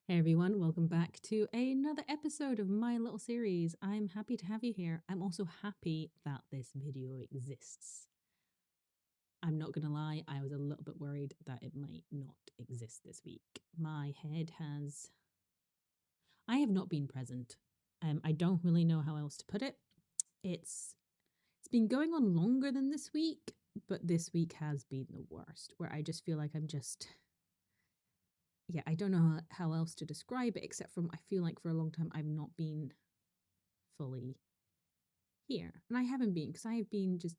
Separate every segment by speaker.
Speaker 1: Hey everyone, welcome back to another episode of my little series. I'm happy to have you here. I'm also happy that this video exists. I'm not gonna lie, I was a little bit worried that it might not exist this week. I have not been present. I don't really know how else to put it. It's been going on longer than this week, but this week has been the worst, where I just feel like I don't know how else to describe it except from I feel like for a long time I've not been fully here. And I haven't been because I have been just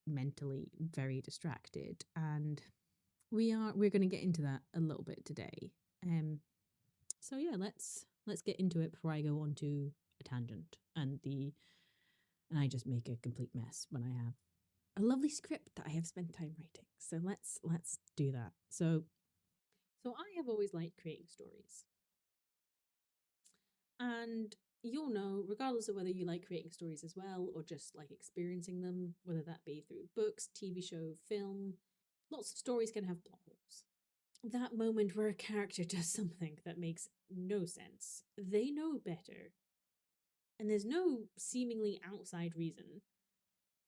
Speaker 1: mentally very distracted. And we're going to get into that a little bit today. So yeah, let's get into it before I go on to a tangent and I just make a complete mess when I have a lovely script that I have spent time writing. So let's do that. So I have always liked creating stories. And you'll know, regardless of whether you like creating stories as well or just like experiencing them, whether that be through books, TV show, film, lots of stories can have plot holes. That moment where a character does something that makes no sense, they know better, and there's no seemingly outside reason,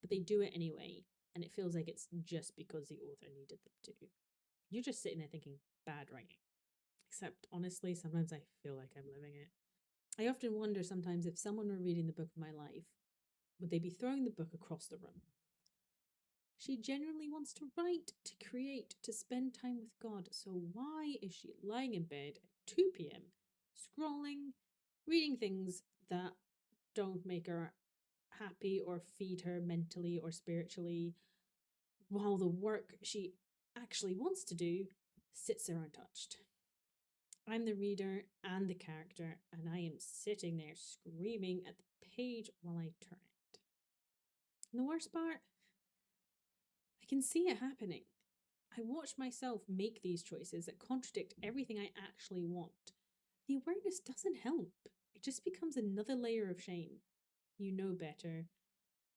Speaker 1: but they do it anyway, and it feels like it's just because the author needed them to. You're just sitting there thinking, bad writing. Except, honestly, sometimes I feel like I'm living it. I often wonder sometimes if someone were reading the book of my life, would they be throwing the book across the room? She genuinely wants to write, to create, to spend time with God, so why is she lying in bed at 2 p.m., scrolling, reading things that don't make her happy or feed her mentally or spiritually, while the work she actually wants to do sits there untouched? I'm the reader and the character, and I am sitting there screaming at the page while I turn it. And the worst part, I can see it happening. I watch myself make these choices that contradict everything I actually want. The awareness doesn't help. It just becomes another layer of shame. You know better.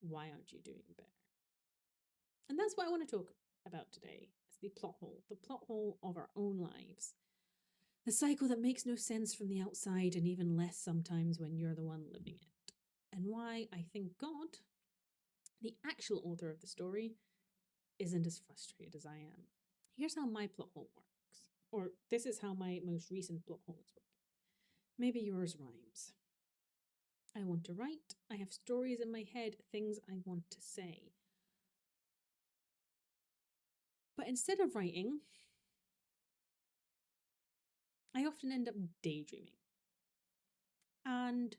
Speaker 1: Why aren't you doing better? And that's what I want to talk about today. It's the plot hole of our own lives. The cycle that makes no sense from the outside and even less sometimes when you're the one living it. And why I think God, the actual author of the story, isn't as frustrated as I am. Here's how my plot hole works. Or this is how my most recent plot hole is working. Maybe yours rhymes. I want to write. I have stories in my head, things I want to say. But instead of writing, I often end up daydreaming. And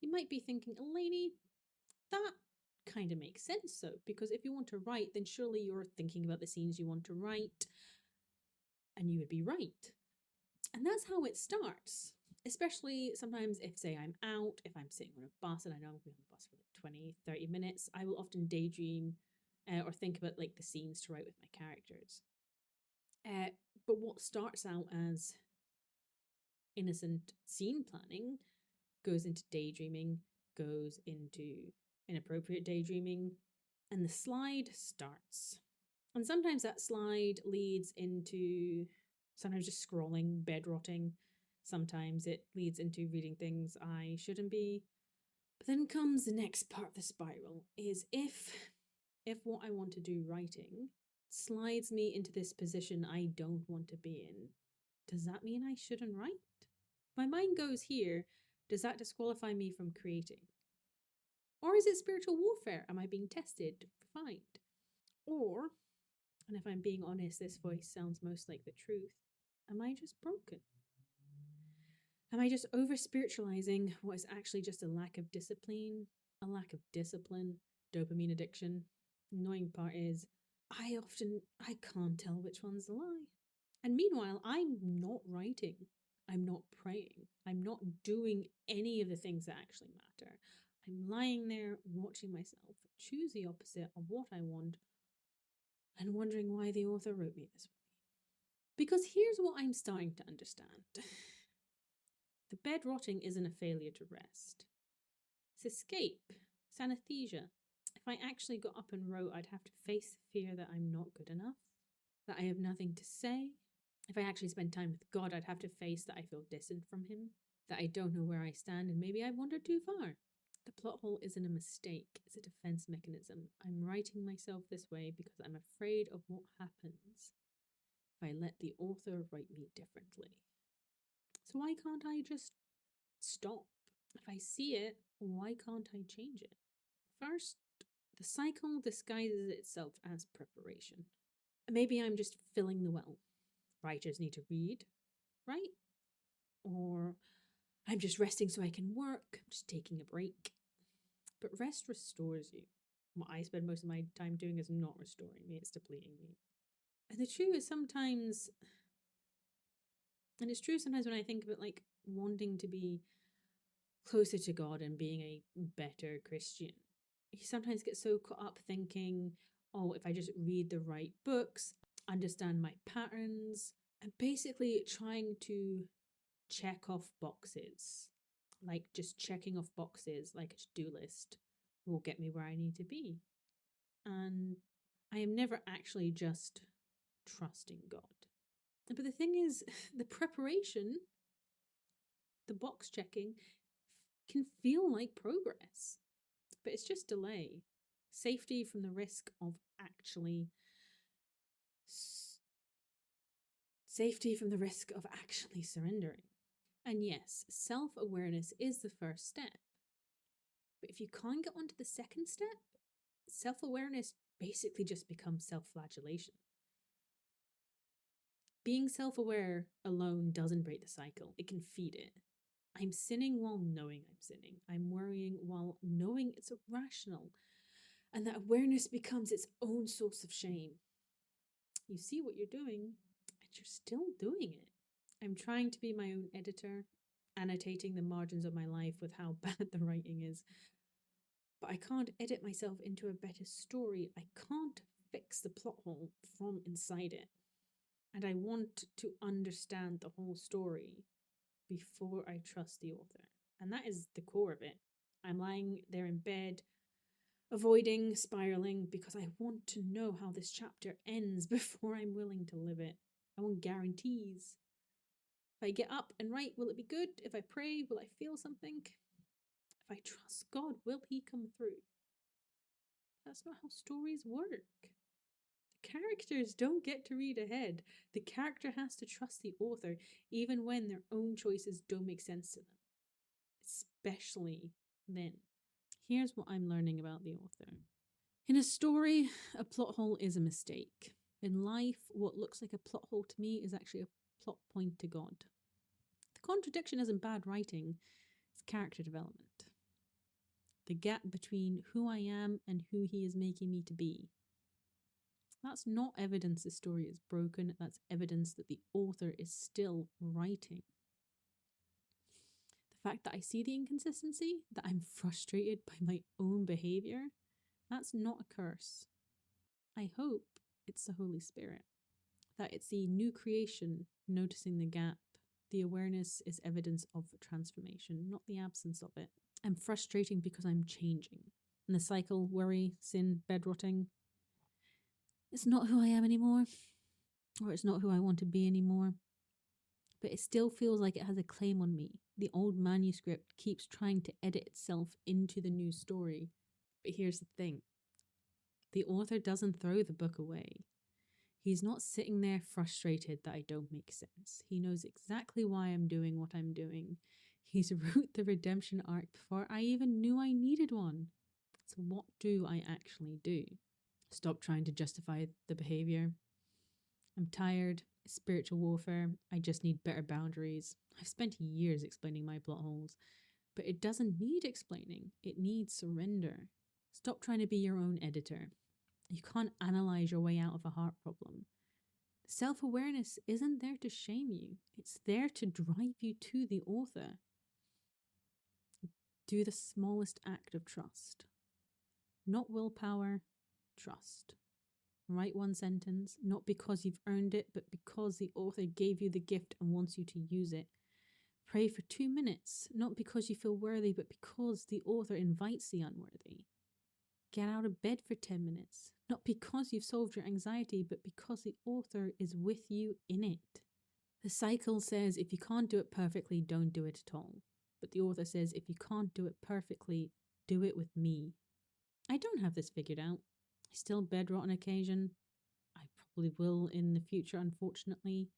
Speaker 1: you might be thinking, Elainey, that kind of makes sense though, because if you want to write, then surely you're thinking about the scenes you want to write, and you would be right. And that's how it starts. Especially sometimes if, say, I'm out, if I'm sitting on a bus and I know I'm going to be on the bus for like 20, 30 minutes, I will often daydream or think about like the scenes to write with my characters. But what starts out as innocent scene planning goes into daydreaming, goes into inappropriate daydreaming, and the slide starts. And sometimes that slide leads into sometimes just scrolling, bed rotting. Sometimes it leads into reading things I shouldn't be. But then comes the next part of the spiral is if what I want to do writing slides me into this position I don't want to be in, does that mean I shouldn't write? My mind goes here, does that disqualify me from creating? Or is it spiritual warfare? Am I being tested to find? Or, and if I'm being honest, this voice sounds most like the truth, am I just broken? Am I just over spiritualizing what is actually just a lack of discipline? A lack of discipline, dopamine addiction. Annoying part is, I can't tell which one's a lie. And meanwhile, I'm not writing. I'm not praying. I'm not doing any of the things that actually matter. I'm lying there watching myself choose the opposite of what I want and wondering why the author wrote me this way. Because here's what I'm starting to understand. The bed rotting isn't a failure to rest. It's escape. It's anesthesia. If I actually got up and wrote, I'd have to face the fear that I'm not good enough, that I have nothing to say, If I actually spend time with God, I'd have to face that I feel distant from Him, that I don't know where I stand, and maybe I've wandered too far. The plot hole isn't a mistake, it's a defense mechanism. I'm writing myself this way because I'm afraid of what happens if I let the author write me differently. So why can't I just stop? If I see it, why can't I change it? First, the cycle disguises itself as preparation. Maybe I'm just filling the well. Writers need to read, right? Or I'm just resting so I can work, I'm just taking a break. But rest restores you. What I spend most of my time doing is not restoring me, it's depleting me. And the truth is sometimes, and it's true sometimes when I think about like wanting to be closer to God and being a better Christian, you sometimes get so caught up thinking, oh, if I just read the right books, understand my patterns, and basically trying to check off boxes, like just checking off boxes like a to-do list will get me where I need to be. And I am never actually just trusting God. But the thing is, the preparation, the box checking, can feel like progress, but it's just delay. Safety from the risk of actually surrendering. And yes, self-awareness is the first step. But if you can't get onto the second step, self-awareness basically just becomes self-flagellation. Being self-aware alone doesn't break the cycle, it can feed it. I'm sinning while knowing I'm sinning. I'm worrying while knowing it's irrational. And that awareness becomes its own source of shame. You see what you're doing, and you're still doing it. I'm trying to be my own editor, annotating the margins of my life with how bad the writing is. But I can't edit myself into a better story. I can't fix the plot hole from inside it. And I want to understand the whole story before I trust the author. And that is the core of it. I'm lying there in bed, avoiding spiraling because I want to know how this chapter ends before I'm willing to live it. I want guarantees. If I get up and write, will it be good? If I pray, will I feel something? If I trust God, will He come through? That's not how stories work. The characters don't get to read ahead. The character has to trust the author, even when their own choices don't make sense to them. Especially then. Here's what I'm learning about the author. In a story, a plot hole is a mistake. In life, what looks like a plot hole to me is actually a plot point to God. The contradiction isn't bad writing, it's character development. The gap between who I am and who He is making me to be. That's not evidence the story is broken, that's evidence that the author is still writing. The fact that I see the inconsistency, that I'm frustrated by my own behaviour, that's not a curse. I hope it's the Holy Spirit, that it's the new creation noticing the gap. The awareness is evidence of transformation, not the absence of it. I'm frustrating because I'm changing. And the cycle, worry, sin, bed rotting, it's not who I am anymore, or it's not who I want to be anymore. But it still feels like it has a claim on me. The old manuscript keeps trying to edit itself into the new story. But here's the thing. The author doesn't throw the book away. He's not sitting there frustrated that I don't make sense. He knows exactly why I'm doing what I'm doing. He's wrote the redemption arc before I even knew I needed one. So what do I actually do? Stop trying to justify the behavior. I'm tired. Spiritual warfare. I just need better boundaries. I've spent years explaining my plot holes, but it doesn't need explaining. It needs surrender. Stop trying to be your own editor. You can't analyze your way out of a heart problem. Self-awareness isn't there to shame you. It's there to drive you to the author. Do the smallest act of trust. Not willpower, trust. Write one sentence, not because you've earned it, but because the author gave you the gift and wants you to use it. Pray for 2 minutes, not because you feel worthy, but because the author invites the unworthy. Get out of bed for 10 minutes, not because you've solved your anxiety, but because the author is with you in it. The cycle says if you can't do it perfectly, don't do it at all. But the author says if you can't do it perfectly, do it with me. I don't have this figured out. I still bedrot on occasion. I probably will in the future, unfortunately.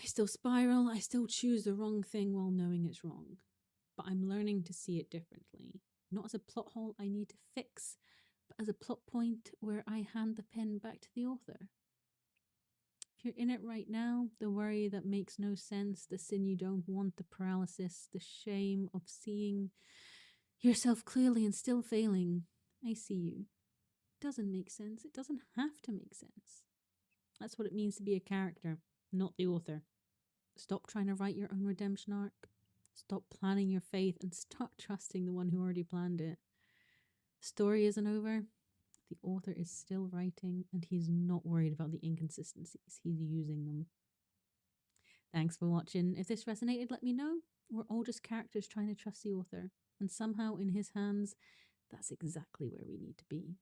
Speaker 1: I still spiral. I still choose the wrong thing while knowing it's wrong. But I'm learning to see it differently. Not as a plot hole I need to fix, but as a plot point where I hand the pen back to the author. If you're in it right now, the worry that makes no sense, the sin you don't want, the paralysis, the shame of seeing yourself clearly and still failing, I see you. It doesn't make sense. It doesn't have to make sense. That's what it means to be a character, not the author. Stop trying to write your own redemption arc. Stop planning your faith and start trusting the one who already planned it. The story isn't over. The author is still writing, and he's not worried about the inconsistencies. He's using them. Thanks for watching. If this resonated, let me know. We're all just characters trying to trust the author, and somehow in his hands, that's exactly where we need to be.